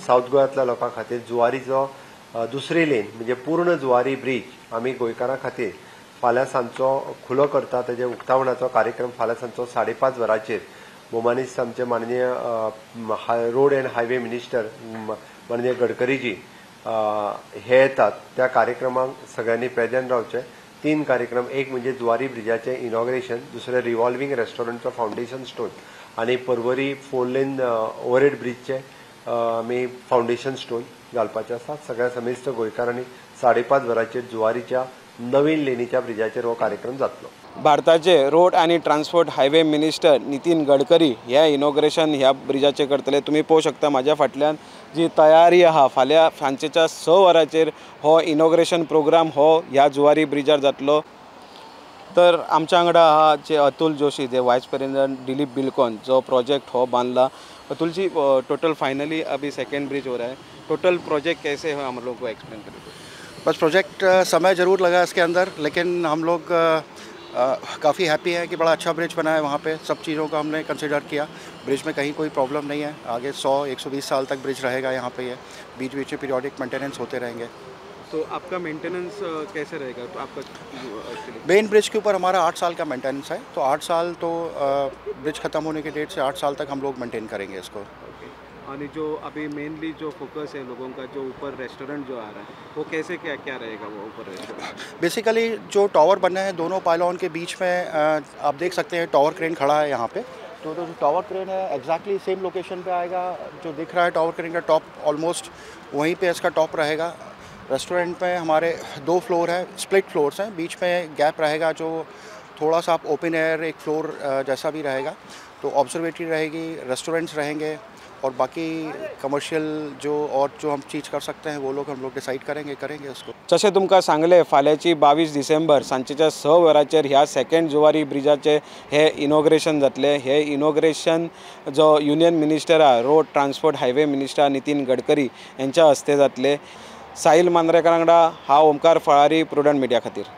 South गोंयांतल्या लोकां खातीर जुवारीचो दुसरी लेन म्हणजे पूर्ण जुवारी ब्रिज आमी गोंयकारां खातीर फाल्यां सांजचो खुलो करता। तेजे उक्तावणाचो कार्यक्रम फाल्यां सांजचो 5:30 वरांचेर मोमानीस आमचे माननीय रोड एंड हायवे मिनिस्टर माननीय गडकरीजी हे येतात। त्या कार्यक्रमाक सगळ्यांनी प्रेजेंट रावचे। 3 कार्यक्रम, एक म्हणजे जुवारी ब्रिजाचे इनॉग्रेशन, दुसरे रिव्हॉल्विंग रेस्टॉरंटचो फाउंडेशन स्टोन आणि पर्वरी 4 लेन ओव्हरहेड ब्रिजचे आमी फाउंडेशन स्टोन घालपाचे आसा। सगळ्या समेस्त गोंयकारांनी 5:30 वरांचेर जुवारीच्या नवीन लेनीच्या ब्रिजाचेर हो कार्यक्रम जातलो। भारताचे रोड आणि transport highway minister Nitin Gadkari ह्या इनॉग्रेशन ह्या ब्रिजाचे करतले। तुम्ही पळोवंक शकता म्हाज्या फाटल्यान जी तयारी आहा, फाल्यां सांजेच्या 6 वरांचेर हो इनॉग्रेशन प्रोग्राम हो ह्या जुवारी ब्रिजार जातलो। तर आमच्या वांगडा आहा जे अतुल जोशी, जे वायस प्रेसिडेंट दिलीप बिल्डकॉन, जो प्रोजेक्ट हो बांधला। अतुल जी, टोटल फाइनली अभी सेकेंड ब्रिज हो रहा है, टोटल प्रोजेक्ट कैसे है हम लोग को एक्सप्लेन करें। बस प्रोजेक्ट समय ज़रूर लगा इसके अंदर, लेकिन हम लोग काफ़ी हैप्पी हैं कि बड़ा अच्छा ब्रिज बना है। वहाँ पे सब चीज़ों का हमने कंसिडर किया। ब्रिज में कहीं कोई प्रॉब्लम नहीं है। आगे 100-120 साल तक ब्रिज रहेगा यहाँ पे। ये बीच बीच में पीरियोडिक मेंटेनेंस होते रहेंगे। तो आपका मेंटेनेंस कैसे रहेगा? तो आपका मेन ब्रिज के ऊपर हमारा 8 साल का मेंटेनेंस है, तो 8 साल तो ब्रिज ख़त्म होने के डेट से 8 साल तक हम लोग मेंटेन करेंगे इसको। और जो अभी मेनली जो फोकस है लोगों का, जो ऊपर रेस्टोरेंट जो आ रहा है, वो कैसे क्या क्या रहेगा वो ऊपर रेस्टोरेंट? बेसिकली जो टावर बने हैं दोनों पायलॉन के बीच में, आप देख सकते हैं टावर क्रेन खड़ा है यहाँ पे। तो जो टावर क्रेन है एग्जैक्टली सेम लोकेशन पे आएगा। जो दिख रहा है टावर क्रेन का टॉप ऑलमोस्ट वहीं पे इसका टॉप रहेगा। रेस्टोरेंट में हमारे 2 फ्लोर हैं, स्प्लिट फ्लोर्स हैं, बीच में गैप रहेगा जो थोड़ा सा आप ओपन एयर एक फ्लोर जैसा भी रहेगा। तो ऑब्जर्वेटरी रहेगी, रेस्टोरेंट्स रहेंगे और बाकी कमर्शियल जो हम चीज़ कर सकते हैं वो हम लोग डिसाइड करेंगे उसको। जशें तुमकां सांगलें, फाल्यांची 22 डिसेंबर सांजेच्या 6 वरांचेर ह्या सेकंड जुवारी ब्रिजाचे हे इनॉग्रेशन जातले। हे इनॉग्रेशन जो union minister road transport highway minister Nitin Gadkari यांच्या हस्ते जातले। साहिल मांद्रेकार वांगडा हांव ओमकार फळारी, प्रुडंट मिडिया खातीर।